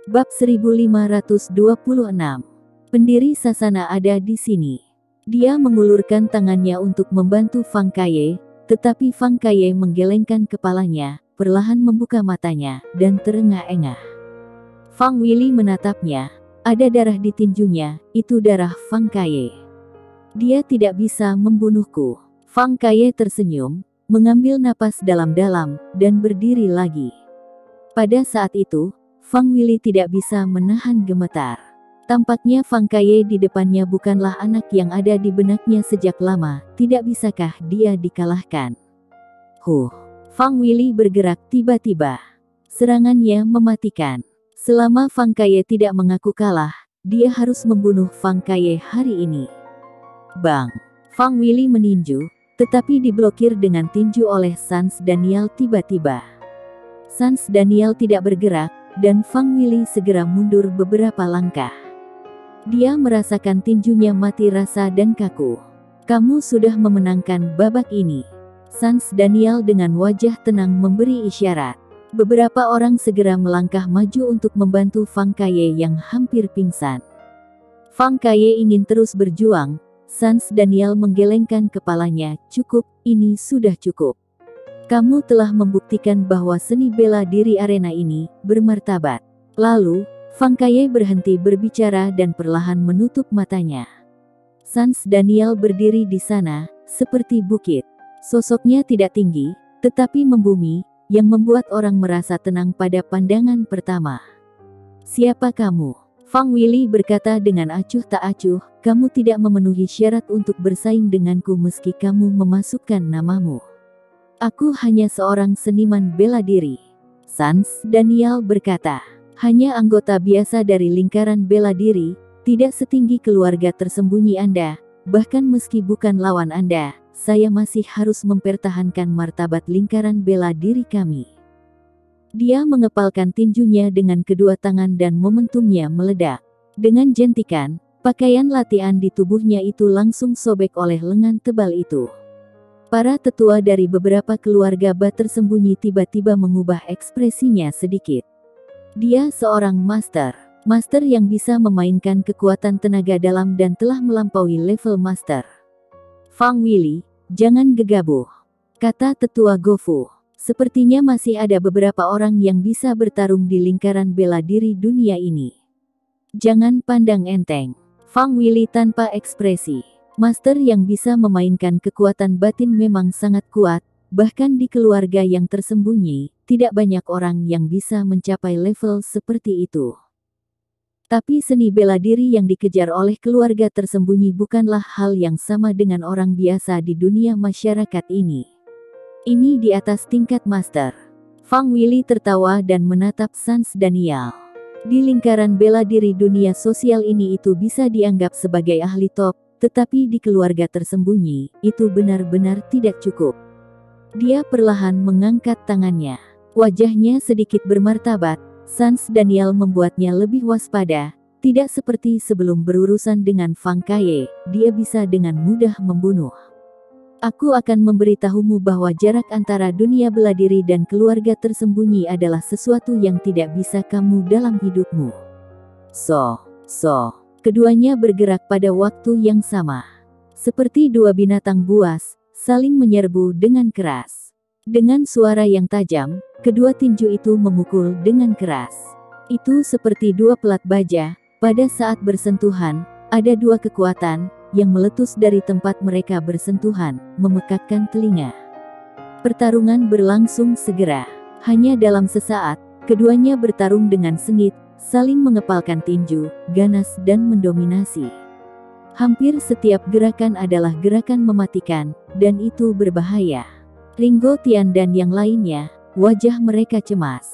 Bab 1526. Pendiri Sasana ada di sini. Dia mengulurkan tangannya untuk membantu Fang Kaye, tetapi Fang Kaye menggelengkan kepalanya, perlahan membuka matanya, dan terengah-engah. Fang Wili menatapnya. Ada darah di tinjunya, itu darah Fang Kaye. Dia tidak bisa membunuhku. Fang Kaye tersenyum, mengambil napas dalam-dalam, dan berdiri lagi. Pada saat itu, Fang Wili tidak bisa menahan gemetar. Tampaknya Fang Kaye di depannya bukanlah anak yang ada di benaknya sejak lama, tidak bisakah dia dikalahkan? Fang Wili bergerak tiba-tiba. Serangannya mematikan. Selama Fang Kaye tidak mengaku kalah, dia harus membunuh Fang Kaye hari ini. Bang! Fang Wili meninju, tetapi diblokir dengan tinju oleh Sans Daniel tiba-tiba. Sans Daniel tidak bergerak, dan Fang Wili segera mundur beberapa langkah. Dia merasakan tinjunya mati rasa dan kaku. Kamu sudah memenangkan babak ini. Sans Daniel dengan wajah tenang memberi isyarat. Beberapa orang segera melangkah maju untuk membantu Fang Kaye yang hampir pingsan. Fang Kaye ingin terus berjuang. Sans Daniel menggelengkan kepalanya. Cukup, ini sudah cukup. Kamu telah membuktikan bahwa seni bela diri arena ini bermartabat. Lalu, Fang Kaye berhenti berbicara dan perlahan menutup matanya. Sans Daniel berdiri di sana, seperti bukit. Sosoknya tidak tinggi, tetapi membumi, yang membuat orang merasa tenang pada pandangan pertama. Siapa kamu? Fang Wili berkata dengan acuh tak acuh, kamu tidak memenuhi syarat untuk bersaing denganku meski kamu memasukkan namamu. Aku hanya seorang seniman bela diri. Sans Daniel berkata, hanya anggota biasa dari lingkaran bela diri, tidak setinggi keluarga tersembunyi Anda, bahkan meski bukan lawan Anda, saya masih harus mempertahankan martabat lingkaran bela diri kami. Dia mengepalkan tinjunya dengan kedua tangan dan momentumnya meledak. Dengan jentikan, pakaian latihan di tubuhnya itu langsung sobek oleh lengan tebal itu. Para tetua dari beberapa keluarga Ba tersembunyi tiba-tiba mengubah ekspresinya sedikit. Dia seorang master yang bisa memainkan kekuatan tenaga dalam dan telah melampaui level master. Fang Wili, jangan gegabah, kata tetua Gofu. Sepertinya masih ada beberapa orang yang bisa bertarung di lingkaran bela diri dunia ini. Jangan pandang enteng. Fang Wili tanpa ekspresi. Master yang bisa memainkan kekuatan batin memang sangat kuat, bahkan di keluarga yang tersembunyi, tidak banyak orang yang bisa mencapai level seperti itu. Tapi seni bela diri yang dikejar oleh keluarga tersembunyi bukanlah hal yang sama dengan orang biasa di dunia masyarakat ini. Ini di atas tingkat master. Fang Wili tertawa dan menatap Sans Daniel. Di lingkaran bela diri dunia sosial ini itu bisa dianggap sebagai ahli top. Tetapi di keluarga tersembunyi, itu benar-benar tidak cukup. Dia perlahan mengangkat tangannya. Wajahnya sedikit bermartabat, Sans Daniel membuatnya lebih waspada, tidak seperti sebelum berurusan dengan Fang Kaye, dia bisa dengan mudah membunuh. Aku akan memberitahumu bahwa jarak antara dunia bela diri dan keluarga tersembunyi adalah sesuatu yang tidak bisa kamu dalam hidupmu. Keduanya bergerak pada waktu yang sama. Seperti dua binatang buas, saling menyerbu dengan keras. Dengan suara yang tajam, kedua tinju itu memukul dengan keras. Itu seperti dua pelat baja, pada saat bersentuhan, ada dua kekuatan, yang meletus dari tempat mereka bersentuhan, memekakkan telinga. Pertarungan berlangsung segera. Hanya dalam sesaat, keduanya bertarung dengan sengit, saling mengepalkan tinju, ganas dan mendominasi. Hampir setiap gerakan adalah gerakan mematikan, dan itu berbahaya. Ringo Tian dan yang lainnya, wajah mereka cemas.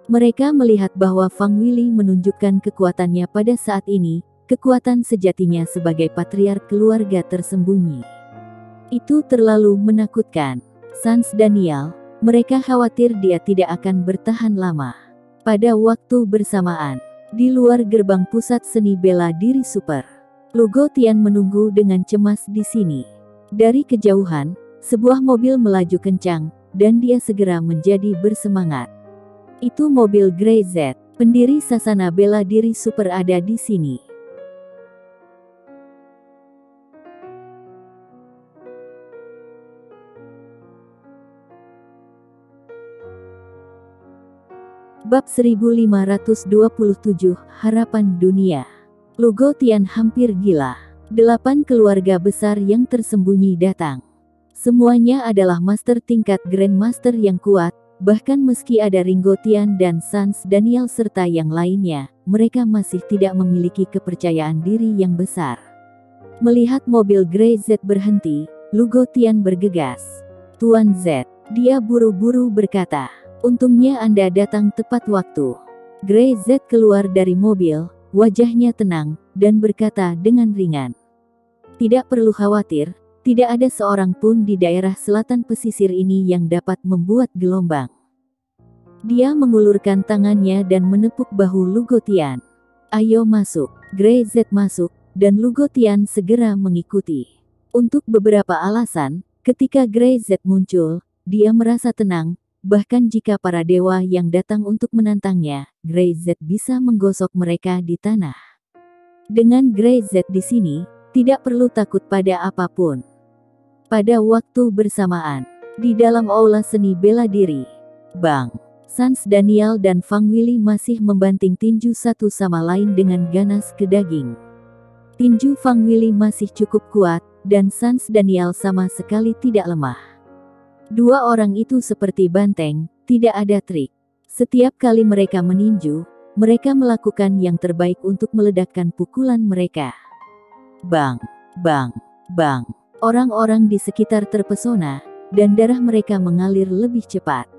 Mereka melihat bahwa Fang Wili menunjukkan kekuatannya pada saat ini, kekuatan sejatinya sebagai patriark keluarga tersembunyi. Itu terlalu menakutkan. Sans Daniel, mereka khawatir dia tidak akan bertahan lama. Pada waktu bersamaan, di luar gerbang pusat seni bela diri super, Lugo Tian menunggu dengan cemas di sini. Dari kejauhan, sebuah mobil melaju kencang, dan dia segera menjadi bersemangat. Itu mobil Grey Z. Pendiri Sasana Bela Diri Super ada di sini. Bab 1527, Harapan Dunia. Lugo Tian hampir gila. 8 keluarga besar yang tersembunyi datang. Semuanya adalah master tingkat Grandmaster yang kuat, bahkan meski ada Ringo Tian dan Sans Daniel serta yang lainnya, mereka masih tidak memiliki kepercayaan diri yang besar. Melihat mobil Grey Z berhenti, Lugo Tian bergegas. "Tuan Z," dia buru-buru berkata. "Untungnya Anda datang tepat waktu." Grey Z keluar dari mobil, wajahnya tenang, dan berkata dengan ringan. "Tidak perlu khawatir, tidak ada seorang pun di daerah selatan pesisir ini yang dapat membuat gelombang." Dia mengulurkan tangannya dan menepuk bahu Lugo Tian. "Ayo masuk." Grey Z masuk, dan Lugo Tian segera mengikuti. Untuk beberapa alasan, ketika Grey Z muncul, dia merasa tenang. Bahkan jika para dewa yang datang untuk menantangnya, Grey Z bisa menggosok mereka di tanah. Dengan Grey Z di sini, tidak perlu takut pada apapun. Pada waktu bersamaan, di dalam aula seni bela diri, Bang Sans Daniel dan Fang Willy masih membanting tinju satu sama lain dengan ganas ke daging. Tinju Fang Willy masih cukup kuat, dan Sans Daniel sama sekali tidak lemah. Dua orang itu seperti banteng, tidak ada trik. Setiap kali mereka meninju, mereka melakukan yang terbaik untuk meledakkan pukulan mereka. Bang, bang, bang. Orang-orang di sekitar terpesona, dan darah mereka mengalir lebih cepat.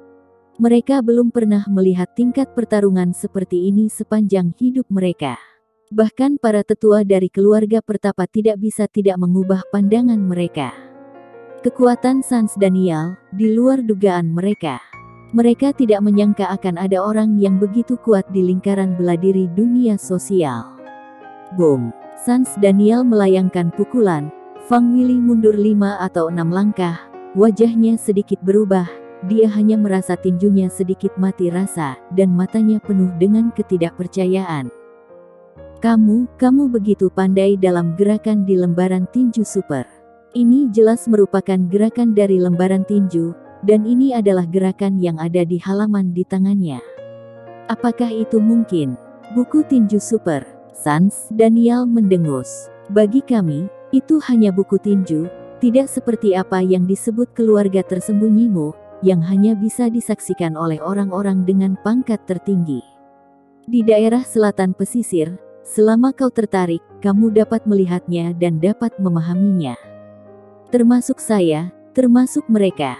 Mereka belum pernah melihat tingkat pertarungan seperti ini sepanjang hidup mereka. Bahkan para tetua dari keluarga Pertapa tidak bisa tidak mengubah pandangan mereka. Kekuatan Sans Daniel, di luar dugaan mereka. Mereka tidak menyangka akan ada orang yang begitu kuat di lingkaran bela diri dunia sosial. Boom! Sans Daniel melayangkan pukulan. Fang Willy mundur 5 atau 6 langkah. Wajahnya sedikit berubah. Dia hanya merasa tinjunya sedikit mati rasa, dan matanya penuh dengan ketidakpercayaan. Kamu begitu pandai dalam gerakan di lembaran tinju super. Ini jelas merupakan gerakan dari lembaran tinju, dan ini adalah gerakan yang ada di halaman di tangannya. Apakah itu mungkin? Buku tinju super. Sans Daniel mendengus. Bagi kami, itu hanya buku tinju, tidak seperti apa yang disebut keluarga tersembunyimu, yang hanya bisa disaksikan oleh orang-orang dengan pangkat tertinggi. Di daerah selatan pesisir, selama kau tertarik, kamu dapat melihatnya dan dapat memahaminya. Termasuk saya, termasuk mereka.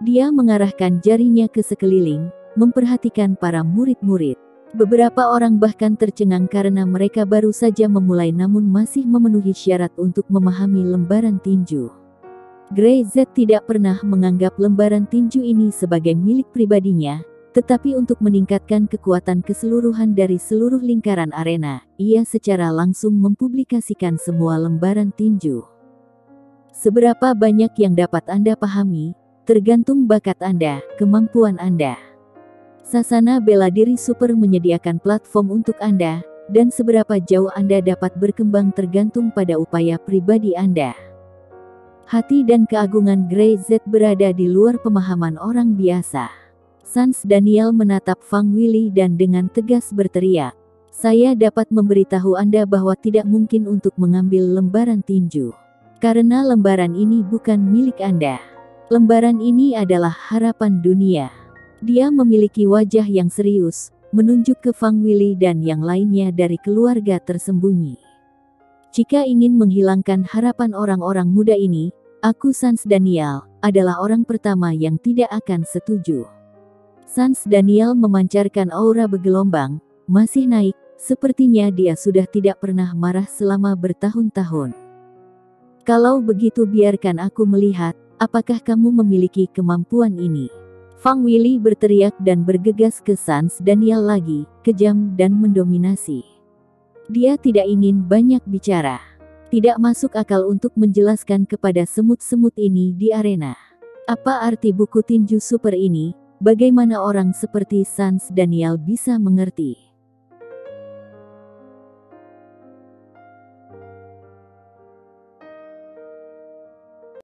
Dia mengarahkan jarinya ke sekeliling, memperhatikan para murid-murid. Beberapa orang bahkan tercengang karena mereka baru saja memulai namun masih memenuhi syarat untuk memahami lembaran tinju. Grey Z tidak pernah menganggap lembaran tinju ini sebagai milik pribadinya, tetapi untuk meningkatkan kekuatan keseluruhan dari seluruh lingkaran arena, ia secara langsung mempublikasikan semua lembaran tinju. Seberapa banyak yang dapat Anda pahami, tergantung bakat Anda, kemampuan Anda. Sasana Bela Diri Super menyediakan platform untuk Anda, dan seberapa jauh Anda dapat berkembang tergantung pada upaya pribadi Anda. Hati dan keagungan Grey Z berada di luar pemahaman orang biasa. Sans Daniel menatap Fang Willy dan dengan tegas berteriak, "Saya dapat memberitahu Anda bahwa tidak mungkin untuk mengambil lembaran tinju. Karena lembaran ini bukan milik Anda. Lembaran ini adalah harapan dunia." Dia memiliki wajah yang serius, menunjuk ke Fang Willy dan yang lainnya dari keluarga tersembunyi. "Jika ingin menghilangkan harapan orang-orang muda ini, aku Sans Daniel, adalah orang pertama yang tidak akan setuju." Sans Daniel memancarkan aura bergelombang, masih naik, sepertinya dia sudah tidak pernah marah selama bertahun-tahun. "Kalau begitu biarkan aku melihat, apakah kamu memiliki kemampuan ini?" Fang Willy berteriak dan bergegas ke Sans Daniel lagi, kejam dan mendominasi. Dia tidak ingin banyak bicara. Tidak masuk akal untuk menjelaskan kepada semut-semut ini di arena. Apa arti buku tinju super ini? Bagaimana orang seperti Sans Daniel bisa mengerti?